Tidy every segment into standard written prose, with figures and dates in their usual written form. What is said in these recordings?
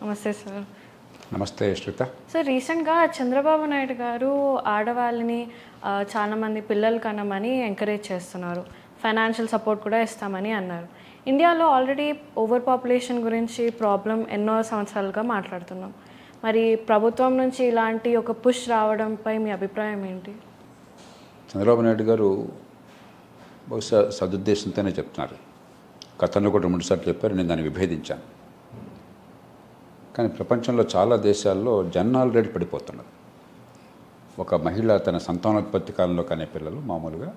నమస్తే సార్. నమస్తే శ్రుత. సార్, రీసెంట్గా చంద్రబాబు నాయుడు గారు ఆడవాళ్ళని చాలామంది పిల్లలు కనమని ఎంకరేజ్ చేస్తున్నారు. ఫైనాన్షియల్ సపోర్ట్ కూడా ఇస్తామని అన్నారు. ఇండియాలో ఆల్రెడీ ఓవర్ పాపులేషన్ గురించి ప్రాబ్లం ఎన్నో సంవత్సరాలుగా మాట్లాడుతున్నాం. మరి ప్రభుత్వం నుంచి ఇలాంటి ఒక పుష్ రావడంపై మీ అభిప్రాయం ఏంటి? చంద్రబాబు నాయుడు గారు బహుశా సదుద్దేశంతోనే చెప్తున్నారు. గతంలో కూడా 2 సార్లు చెప్పారు, నేను దాన్ని విభేదించాను. కానీ ప్రపంచంలో చాలా దేశాల్లో జనాల రేటు పడిపోతున్నది. ఒక మహిళ తన సంతానోత్పత్తి కాలంలో కనే పిల్లలు మామూలుగా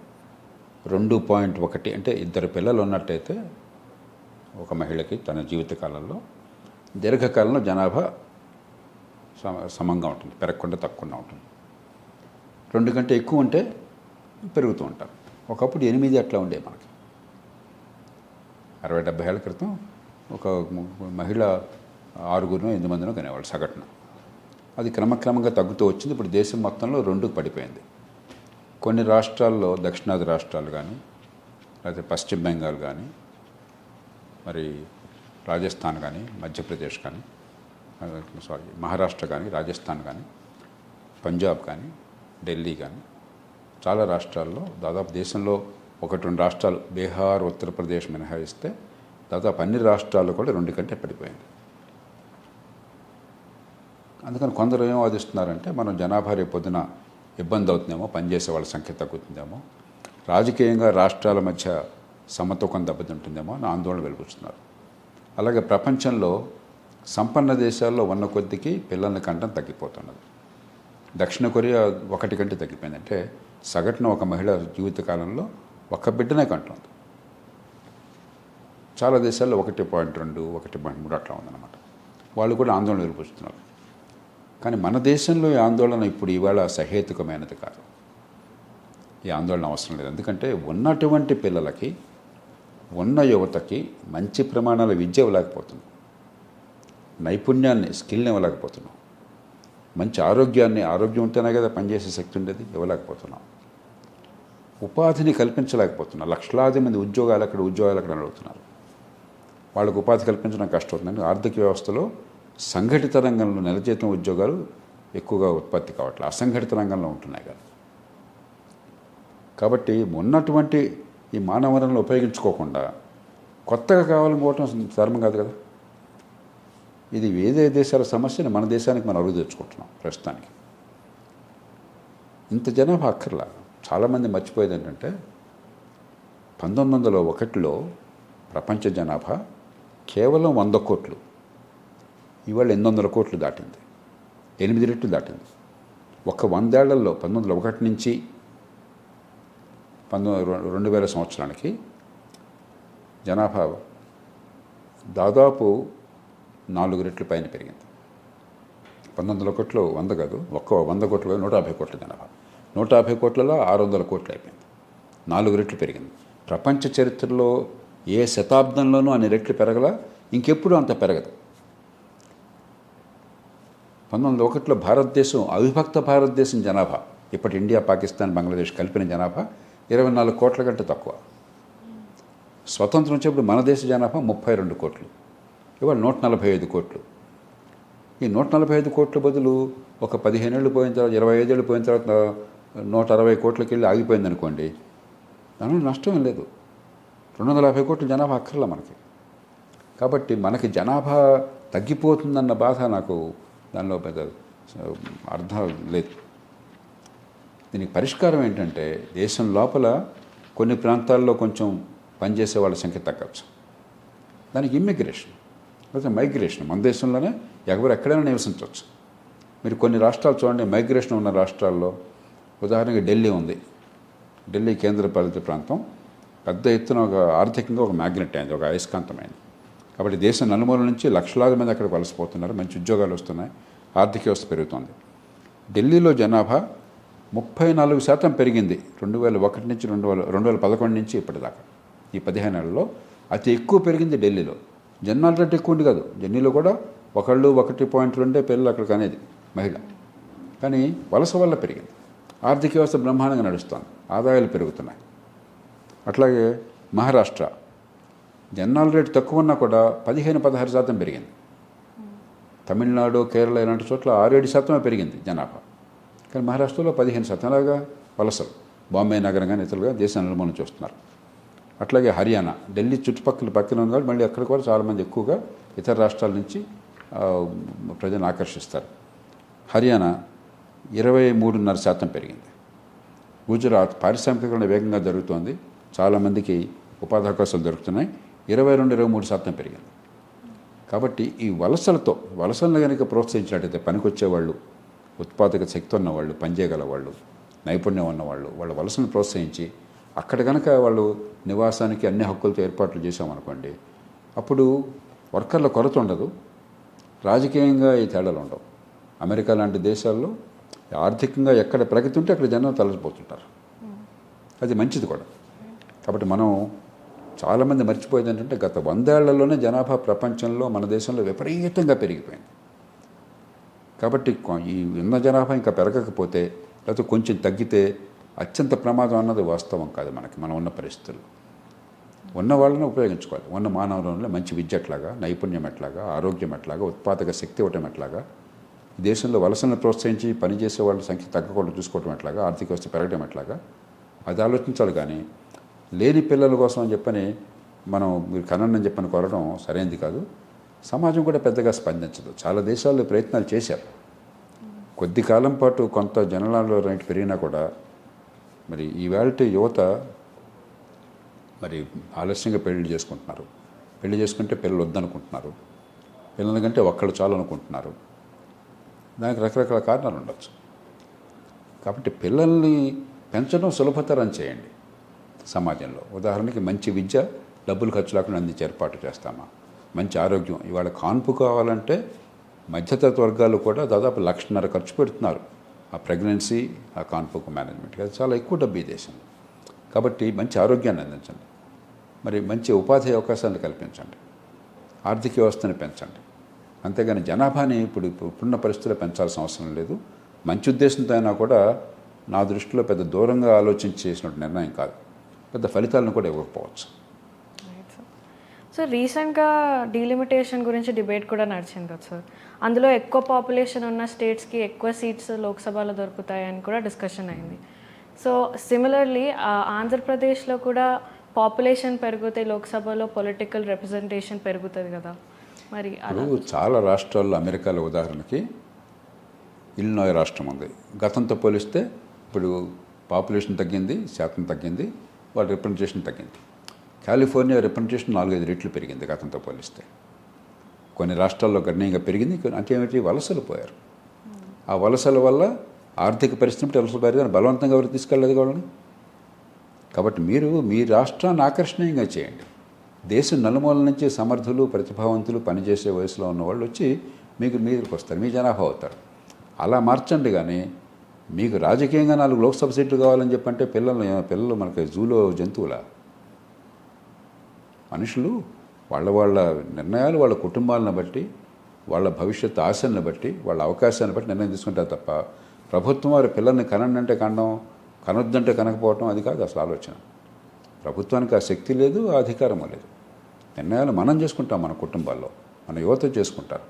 2.1 అంటే 2 పిల్లలు ఉన్నట్టయితే ఒక మహిళకి తన జీవితకాలంలో దీర్ఘకాలంలో జనాభా సమంగా ఉంటుంది, పెరగకుండా తక్కువగా ఉంటుంది. 2 కంటే ఎక్కువ ఉంటే పెరుగుతూ ఉంటారు. ఒకప్పుడు 8 అట్లా ఉండే మనకి. 60-70 ఏళ్ల క్రితం ఒక మహిళ 6-8 మందినో కనేవాళ్ళు సగటున. అది క్రమక్రమంగా తగ్గుతూ వచ్చింది. ఇప్పుడు దేశం మొత్తంలో 2కు పడిపోయింది. కొన్ని రాష్ట్రాల్లో, దక్షిణాది రాష్ట్రాలు కానీ, లేకపోతే పశ్చిమ బెంగాల్ కానీ, మరి రాజస్థాన్ కానీ, మధ్యప్రదేశ్ కానీ, మహారాష్ట్ర కానీ, రాజస్థాన్ కానీ, పంజాబ్ కానీ, ఢిల్లీ కానీ, చాలా రాష్ట్రాల్లో దాదాపు దేశంలో 1-2 రాష్ట్రాలు, బీహార్, ఉత్తరప్రదేశ్ మినహాయిస్తే దాదాపు అన్ని రాష్ట్రాల్లో కూడా 2 కంటే పడిపోయింది. అందుకని కొందరు ఏం వాదిస్తున్నారంటే మనం జనాభా రేపొద్దున ఇబ్బంది అవుతుందేమో, పనిచేసే వాళ్ళ సంఖ్య తగ్గుతుందేమో, రాజకీయంగా రాష్ట్రాల మధ్య సమతూకం దెబ్బతింటుందేమో అని ఆందోళన వెలుగుతున్నారు. అలాగే ప్రపంచంలో సంపన్న దేశాల్లో ఉన్న కొద్దికి పిల్లల్ని కంటం తగ్గిపోతున్నది. దక్షిణ కొరియా 1 కంటే తగ్గిపోయింది. అంటే సగటున ఒక మహిళ జీవితకాలంలో 1 బిడ్డనే కంటుంది. చాలా దేశాల్లో 1.2, 1.3 అట్లా ఉందన్నమాట. వాళ్ళు కూడా ఆందోళన వెలుపుస్తున్నారు. కానీ మన దేశంలో ఈ ఆందోళన ఇప్పుడు ఇవాళ సహేతుకమైనది కాదు. ఈ ఆందోళన అవసరం లేదు. ఎందుకంటే ఉన్నటువంటి పిల్లలకి, ఉన్న యువతకి మంచి ప్రమాణాల విద్య ఇవ్వలేకపోతున్నాం, నైపుణ్యాన్ని, స్కిల్ని ఇవ్వలేకపోతున్నాం, మంచి ఆరోగ్యాన్ని, ఆరోగ్యం ఉంటేనే కదా పనిచేసే శక్తి ఉండేది, ఇవ్వలేకపోతున్నాం, ఉపాధిని కల్పించలేకపోతున్నాం. లక్షలాది మంది ఉద్యోగాలు అక్కడ అడుగుతున్నారు. వాళ్ళకు ఉపాధి కల్పించడం కష్టమవుతుందని ఆర్థిక వ్యవస్థలో సంఘటిత రంగంలో నెల జీతం ఉద్యోగాలు ఎక్కువగా ఉత్పత్తి కావట్లేదు, అసంఘటిత రంగంలో ఉంటున్నాయి కదా. కాబట్టి ఉన్నటువంటి ఈ మానవ వనరులను ఉపయోగించుకోకుండా కొత్తగా కావాలనుకోవటం ధర్మం కాదు కదా. ఇది వేరే దేశాల సమస్యని మన దేశానికి మనం అరుగు తెచ్చుకుంటున్నాం ప్రస్తుతానికి. ఇంత జనాభా అక్కర్లా. చాలామంది మర్చిపోయేది ఏంటంటే 1901లో ప్రపంచ జనాభా కేవలం 100 కోట్లు, ఇవాళ 800 కోట్లు దాటింది, 8 రెట్లు దాటింది. ఒక 100 ఏళ్లలో 1901 నుంచి 2000 సంవత్సరానికి జనాభా దాదాపు 4 రెట్లు పైన పెరిగింది. 1901లో 100 కాదు, 100 కోట్లు 150 కోట్ల జనాభా, 150 కోట్లలో 600 కోట్లు అయిపోయింది. 4 రెట్లు పెరిగింది. ప్రపంచ చరిత్రలో ఏ శతాబ్దంలోనూ అన్ని రెట్లు పెరగల, ఇంకెప్పుడు అంత పెరగదు. 1901లో భారతదేశం, అవిభక్త భారతదేశం జనాభా, ఇప్పటి ఇండియా, పాకిస్తాన్, బంగ్లాదేశ్ కలిపిన జనాభా 24 కోట్ల కంటే తక్కువ. స్వతంత్రం వచ్చేప్పుడు మన దేశ జనాభా 32 కోట్లు, ఇవాళ 145 కోట్లు. ఈ 145 కోట్ల బదులు ఒక 15 ఏళ్ళు పోయిన తర్వాత, 25 ఏళ్ళు పోయిన తర్వాత 160 కోట్లకి వెళ్ళి ఆగిపోయింది అనుకోండి, దానిలో నష్టం ఏం లేదు. 250 కోట్ల జనాభా అక్కర్లా మనకి. కాబట్టి మనకి జనాభా తగ్గిపోతుందన్న బాధ నాకు దానిలో పెద్ద అర్థం లేదు. దీనికి పరిష్కారం ఏంటంటే దేశం లోపల కొన్ని ప్రాంతాల్లో కొంచెం పనిచేసే వాళ్ళ సంఖ్య తగ్గచ్చు. దానికి ఇమ్మిగ్రేషన్ లేకపోతే మైగ్రేషన్, మన దేశంలోనే ఎవరు ఎక్కడైనా నివసించవచ్చు. మీరు కొన్ని రాష్ట్రాలు చూడండి, మైగ్రేషన్ ఉన్న రాష్ట్రాల్లో ఉదాహరణకి ఢిల్లీ ఉంది. ఢిల్లీ కేంద్రపాలిత ప్రాంతం పెద్ద ఎత్తున ఒక ఆర్థికంగా ఒక మ్యాగ్నెట్ అయింది, ఒక అయస్కాంతమైంది. కాబట్టి దేశం నలుమూల నుంచి లక్షలాది మంది అక్కడికి వలసపోతున్నారు, మంచి ఉద్యోగాలు వస్తున్నాయి, ఆర్థిక వ్యవస్థ పెరుగుతుంది. ఢిల్లీలో జనాభా 34% పెరిగింది 2001 నుంచి 2011 నుంచి ఇప్పటిదాకా. ఈ 15 ఏళ్లలో అతి ఎక్కువ పెరిగింది ఢిల్లీలో. జనాల రేటు ఎక్కువ ఉంది కాదు, ఢిల్లీలో కూడా 1.2 పిల్లలు అక్కడికి అనేది మహిళ. కానీ వలస వల్ల పెరిగింది. ఆర్థిక వ్యవస్థ బ్రహ్మాండంగా నడుస్తుంది, ఆదాయాలు పెరుగుతున్నాయి. అట్లాగే మహారాష్ట్ర జనాల రేటు తక్కువ ఉన్నా కూడా 15-16% పెరిగింది. తమిళనాడు, కేరళ ఇలాంటి చోట్ల 6-7% పెరిగింది జనాభా. కానీ మహారాష్ట్రలో 15% వలసలు. బాంబే నగరం కానీ ఇతరులుగా దేశం నిర్మూలన చూస్తున్నారు. అట్లాగే హర్యానా, ఢిల్లీ చుట్టుపక్కల పక్కన ఉంది కాబట్టి మళ్ళీ అక్కడ కూడా చాలామంది ఎక్కువగా ఇతర రాష్ట్రాల నుంచి ప్రజలను ఆకర్షిస్తారు. హర్యానా 23.5% పెరిగింది. గుజరాత్ పారిశ్రామికీకరణ వేగంగా జరుగుతోంది, చాలామందికి ఉపాధి అవకాశాలు దొరుకుతున్నాయి, 22-23% పెరిగింది. కాబట్టి ఈ వలసలను కనుక ప్రోత్సహించినట్టయితే పనికొచ్చేవాళ్ళు, ఉత్పాదక శక్తి ఉన్నవాళ్ళు, పనిచేయగల వాళ్ళు, నైపుణ్యం ఉన్నవాళ్ళు, వాళ్ళ వలసను ప్రోత్సహించి అక్కడ కనుక వాళ్ళు నివాసానికి అన్ని హక్కులతో ఏర్పాట్లు చేసామనుకోండి, అప్పుడు వర్కర్ల కొరత ఉండదు, రాజకీయంగా ఈ తేడాలు ఉండవు. అమెరికా లాంటి దేశాల్లో ఆర్థికంగా ఎక్కడ ప్రగతి ఉంటే అక్కడ జనం తలసిపోతుంటారు. అది మంచిది కూడా. కాబట్టి మనం చాలామంది మర్చిపోయేది ఏంటంటే గత 100 ఏళ్లలోనే జనాభా ప్రపంచంలో మన దేశంలో విపరీతంగా పెరిగిపోయింది. కాబట్టి ఈ ఉన్న జనాభా ఇంకా పెరగకపోతే లేకపోతే కొంచెం తగ్గితే అత్యంత ప్రమాదం అన్నది వాస్తవం కాదు. మనం ఉన్న పరిస్థితుల్లో ఉన్న వాళ్ళని ఉపయోగించుకోవాలి. ఉన్న మానవులలో మంచి విద్య ఎట్లాగా, నైపుణ్యం ఎట్లాగా, ఆరోగ్యం ఎట్లాగా, ఉత్పాదక శక్తి ఇవ్వటం ఎట్లాగా, ఈ దేశంలో వలసలను ప్రోత్సహించి పనిచేసే వాళ్ళ సంఖ్య తగ్గకుండా చూసుకోవటం ఎట్లాగా, ఆర్థిక వ్యవస్థ పెరగడం ఎట్లాగా, అది ఆలోచించాలి. కానీ లేని పిల్లల కోసం అని చెప్పని మనం మీరు కనండి అని చెప్పని కోరడం సరైనది కాదు. సమాజం కూడా పెద్దగా స్పందించదు. చాలా దేశాల్లో ప్రయత్నాలు చేశారు. కొద్ది కాలం పాటు కొంత జనాలలో రేటు పెరిగినా కూడా మరి ఈవేళ యువత మరి ఆలస్యంగా పెళ్లి చేసుకుంటున్నారు. పెళ్లి చేసుకుంటే పిల్లలు వద్దనుకుంటున్నారు. పిల్లల కంటే ఒక్కళ్ళు చాలు అనుకుంటున్నారు. దానికి రకరకాల కారణాలు ఉండొచ్చు. కాబట్టి పిల్లల్ని పెంచడం సులభతరం చేయండి. సమాజంలో ఉదాహరణకి మంచి విద్య డబ్బులు ఖర్చు లేకుండా అందించే ఏర్పాటు చేస్తామా, మంచి ఆరోగ్యం. ఇవాళ కాన్పు కావాలంటే మధ్యతరగతి వర్గాలు కూడా దాదాపు 1.5 లక్ష ఖర్చు పెడుతున్నారు ఆ ప్రెగ్నెన్సీ, ఆ కాన్పుకు మేనేజ్మెంట్కి. అది చాలా ఎక్కువ డబ్బు ఈ దేశంలో. కాబట్టి మంచి ఆరోగ్యాన్ని అందించండి, మరి మంచి ఉపాధి అవకాశాలను కల్పించండి, ఆర్థిక వ్యవస్థని పెంచండి. అంతేగాని జనాభాని ఇప్పుడున్న పరిస్థితుల్లో పెంచాల్సిన అవసరం లేదు. మంచి ఉద్దేశంతో అయినా కూడా నా దృష్టిలో పెద్ద దూరంగా ఆలోచించి చేసిన నిర్ణయం కాదు. పెద్ద ఫలితాలను కూడా ఇవ్వకపోవచ్చు. సో రీసెంట్గా డీలిమిటేషన్ గురించి డిబేట్ కూడా నడిచింది కదా సార్. అందులో ఎక్కువ పాపులేషన్ ఉన్న స్టేట్స్కి ఎక్కువ సీట్స్ లోక్సభలో దొరుకుతాయని కూడా డిస్కషన్ అయింది. సో సిమిలర్లీ ఆంధ్రప్రదేశ్లో కూడా పాపులేషన్ పెరిగితే లోక్సభలో పొలిటికల్ రిప్రజెంటేషన్ పెరుగుతుంది కదా. మరి చాలా రాష్ట్రాల్లో అమెరికాలో ఉదాహరణకి ఇల్లినాయ్ రాష్ట్రం ఉంది. గతంతో పోలిస్తే ఇప్పుడు పాపులేషన్ తగ్గింది, శాతం తగ్గింది, వాళ్ళ రిప్రజెంటేషన్ తగ్గింది. కాలిఫోర్నియా రిప్రజెంటేషన్ 4-5 రెట్లు పెరిగింది గతంతో పోలిస్తే. కొన్ని రాష్ట్రాల్లో గణనీయంగా పెరిగింది. అంటే ఏమిటి, వలసలు పోయారు. ఆ వలసల వల్ల ఆర్థిక పరిస్థితి వలసలు పెరిగారు, బలవంతంగా ఎవరు తీసుకెళ్ళలేదు వాళ్ళని. కాబట్టి మీరు మీ రాష్ట్రాన్ని ఆకర్షణీయంగా చేయండి. దేశం నలుమూల నుంచి సమర్థులు, ప్రతిభావంతులు, పనిచేసే వయసులో ఉన్న వాళ్ళు వచ్చి మీదకి వస్తారు, మీ జనాభా అవుతారు. అలా మార్చండి. కానీ మీకు రాజకీయంగా 4 లోక్సభ సీట్లు కావాలని చెప్పంటే పిల్లలు మనకి జూలో జంతువుల మనుషులు వాళ్ళ నిర్ణయాలు వాళ్ళ కుటుంబాలను బట్టి, వాళ్ళ భవిష్యత్తు ఆశలను బట్టి, వాళ్ళ అవకాశాన్ని బట్టి నిర్ణయం తీసుకుంటారు తప్ప ప్రభుత్వం వారి పిల్లల్ని కనండి అంటే కనడం, కనొద్దంటే కనకపోవటం అది కాదు అసలు ఆలోచన. ప్రభుత్వానికి ఆ శక్తి లేదు, ఆ అధికారం లేదు. నిర్ణయాలు మనం చేసుకుంటాం, మన కుటుంబాల్లో మన యువత చేసుకుంటారు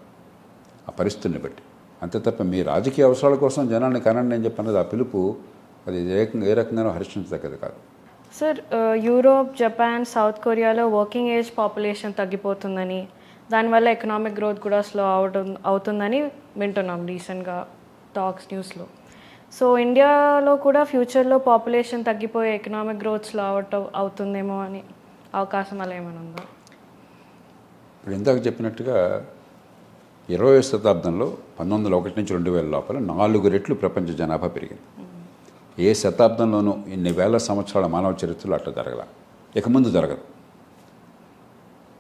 ఆ పరిస్థితిని బట్టి. అంతే తప్ప మీ రాజకీయ అవసరాల కోసం జనాన్ని కనండి అని చెప్పన్నది ఆ పిలుపు అది ఏ రకంగానో హర్షించదగ్గది కాదు. సార్ యూరోప్, జపాన్, సౌత్ కొరియాలో వర్కింగ్ ఏజ్ పాపులేషన్ తగ్గిపోతుందని, దానివల్ల ఎకనామిక్ గ్రోత్ కూడా స్లో అవుతుందని వింటున్నాం రీసెంట్గా న్యూస్లో. సో ఇండియాలో కూడా ఫ్యూచర్లో పాపులేషన్ తగ్గిపోయే ఎకనామిక్ గ్రోత్ స్లో అవుతుందేమో అని అవకాశం అలా ఏమైనా ఉందా? ఇప్పుడు ఇందాక చెప్పినట్టుగా 20వ శతాబ్దంలో 1901 నుంచి 2000 లోపల 4 రెట్లు ప్రపంచ జనాభా పెరిగింది. ఏ శతాబ్దంలోనూ ఇన్ని వేల సంవత్సరాల మానవ చరిత్రలో అట్లా జరగల, ఇక ముందు జరగదు.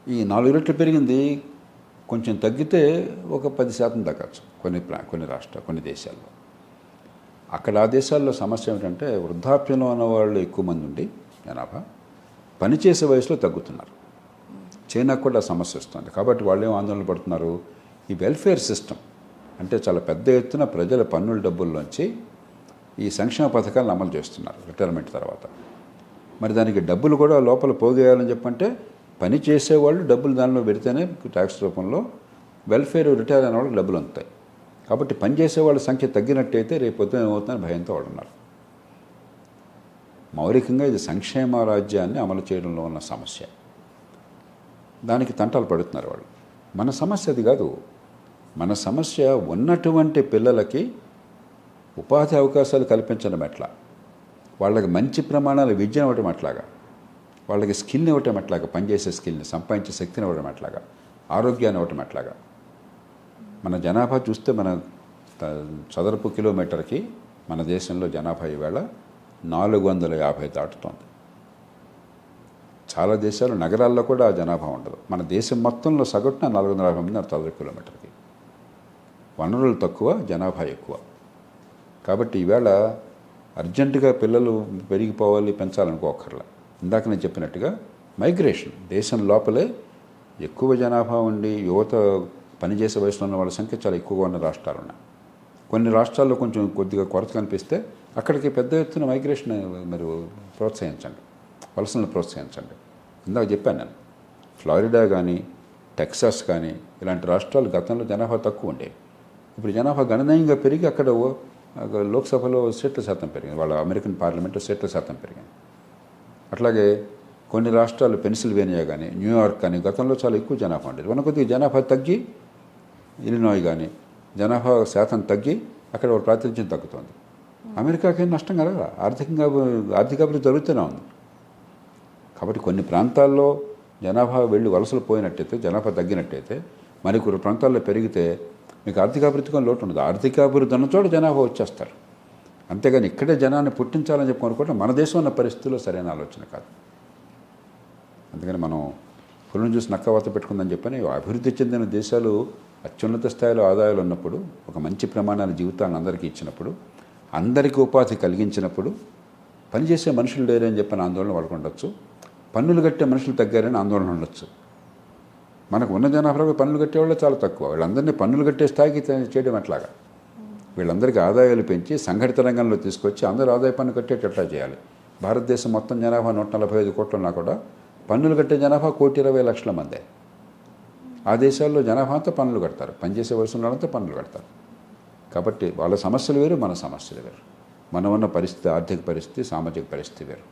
ఈ 4 రెట్లు పెరిగింది. కొంచెం తగ్గితే ఒక 10% తగ్గచ్చు కొన్ని దేశాల్లో. అక్కడ ఆ దేశాల్లో సమస్య ఏమిటంటే వృద్ధాప్యంలో ఉన్న వాళ్ళు ఎక్కువ మంది ఉండి జనాభా పనిచేసే వయసులో తగ్గుతున్నారు. చైనాకు కూడా సమస్య వస్తుంది. కాబట్టి వాళ్ళు ఏం ఆందోళన పడుతున్నారు, ఈ వెల్ఫేర్ సిస్టమ్ అంటే చాలా పెద్ద ఎత్తున ప్రజల పన్నుల డబ్బుల్లోంచి ఈ సంక్షేమ పథకాలను అమలు చేస్తున్నారు రిటైర్మెంట్ తర్వాత. మరి దానికి డబ్బులు కూడా లోపల పోగేయాలని చెప్పంటే పని చేసేవాళ్ళు డబ్బులు దానిలో పెడితేనే ట్యాక్స్ రూపంలో వెల్ఫేర్ రిటైర్ అయిన వాళ్ళకి డబ్బులు అందుతాయి. కాబట్టి పనిచేసే వాళ్ళ సంఖ్య తగ్గినట్టయితే రేపు పొద్దున ఏమవుతుందని భయంతో వాళ్ళు ఉన్నారు. మౌలికంగా ఇది సంక్షేమ రాజ్యాన్ని అమలు చేయడంలో ఉన్న సమస్య. దానికి తంటాలు పడుతున్నారు వాళ్ళు. మన సమస్య అది కాదు. మన సమస్య ఉన్నటువంటి పిల్లలకి ఉపాధి అవకాశాలు కల్పించడం ఎట్లా, వాళ్ళకి మంచి ప్రమాణాల విద్యను ఇవ్వటం ఎట్లాగా, వాళ్ళకి స్కిల్ని ఇవ్వటం ఎట్లాగా, పనిచేసే స్కిల్ని, సంపాదించే శక్తిని ఇవ్వడం ఎట్లాగా, ఆరోగ్యాన్ని ఇవ్వటం ఎట్లాగా. మన జనాభా చూస్తే మన చదరపు కిలోమీటర్కి మన దేశంలో జనాభా ఈవేళ 450 దాటుతోంది. చాలా దేశాలు నగరాల్లో కూడా ఆ జనాభా ఉండదు. మన దేశం మొత్తంలో సగటున 450 మంది చదరపు కిలోమీటర్కి. వనరులు తక్కువ, జనాభా ఎక్కువ. కాబట్టి ఈవేళ అర్జెంటుగా పిల్లలు పెరిగిపోవాలి, పెంచాలనుకోకర్లా. ఇందాక నేను చెప్పినట్టుగా మైగ్రేషన్, దేశం లోపలే ఎక్కువ జనాభా ఉండి యువత పనిచేసే వయసులో ఉన్న వాళ్ళ సంఖ్య చాలా ఎక్కువగా ఉన్న రాష్ట్రాలు ఉన్నాయి. కొన్ని రాష్ట్రాల్లో కొంచెం కొద్దిగా కొరత కనిపిస్తే అక్కడికి పెద్ద ఎత్తున మైగ్రేషన్ మీరు ప్రోత్సహించండి, వలసలను ప్రోత్సహించండి. ఇందాక చెప్పాను నేను, ఫ్లారిడా కానీ టెక్సాస్ కానీ ఇలాంటి రాష్ట్రాలు గతంలో జనాభా తక్కువ ఉండేవి. ఇప్పుడు జనాభా గణనీయంగా పెరిగి అక్కడ లోక్సభలో సీట్ల శాతం పెరిగింది, వాళ్ళ అమెరికన్ పార్లమెంట్లో సీట్ల శాతం పెరిగింది. అట్లాగే కొన్ని రాష్ట్రాలు పెన్సిల్వేనియా కానీ న్యూయార్క్ కానీ గతంలో చాలా ఎక్కువ జనాభా ఉండేది. మన కొద్దిగా జనాభా తగ్గి ఇలినాయ్ కానీ జనాభా శాతం తగ్గి అక్కడ వాళ్ళ ప్రాతినిధ్యం తగ్గుతుంది. అమెరికాకి నష్టం కలగదా, ఆర్థికాభివృద్ధి జరుగుతూనే ఉంది. కాబట్టి కొన్ని ప్రాంతాల్లో జనాభా వెళ్ళి వలసలు పోయినట్టయితే, జనాభా తగ్గినట్టయితే, మరికొన్ని ప్రాంతాల్లో పెరిగితే మీకు ఆర్థికాభివృద్ధిగా లోటు ఉండదు. ఆర్థికాభివృద్ధి ఉన్న చోట జనాభా వచ్చేస్తారు. అంతేగాని ఇక్కడే జనాన్ని పుట్టించాలని చెప్పి అనుకుంటే మన దేశం ఉన్న పరిస్థితుల్లో సరైన ఆలోచన కాదు. అందుకని మనం పుల్లను చూసి నక్కవాత పెట్టుకుందని చెప్పని అభివృద్ధి చెందిన దేశాలు అత్యున్నత స్థాయిలో ఆదాయాలు ఉన్నప్పుడు, ఒక మంచి ప్రమాణాల జీవితాన్ని అందరికీ ఇచ్చినప్పుడు, అందరికీ ఉపాధి కలిగించినప్పుడు పనిచేసే మనుషులు లేరని చెప్పని ఆందోళన వాళ్ళకు ఉండొచ్చు, పన్నులు కట్టే మనుషులు తగ్గారని ఆందోళన ఉండొచ్చు. మనకు ఉన్న జనాభాలో పన్నులు కట్టేవాళ్ళు చాలా తక్కువ. వీళ్ళందరినీ పన్నులు కట్టే స్థాయికి చేయడం ఎట్లాగా? వీళ్ళందరికీ ఆదాయాలు పెంచి సంఘటిత రంగంలో తీసుకొచ్చి అందరూ ఆదాయ పన్ను కట్టేటట్లా చేయాలి. భారతదేశం మొత్తం జనాభా 145 కోట్లున్నా కూడా పన్నులు కట్టే జనాభా 1,20,00,000 మందే. ఆ దేశాల్లో జనాభా అంతా పన్నులు కడతారు, పనిచేసే వయసులో అంతా పన్నులు కడతారు. కాబట్టి వాళ్ళ సమస్యలు వేరు, మన సమస్యలు వేరు. మనం ఉన్న పరిస్థితి, ఆర్థిక పరిస్థితి, సామాజిక పరిస్థితి వేరు.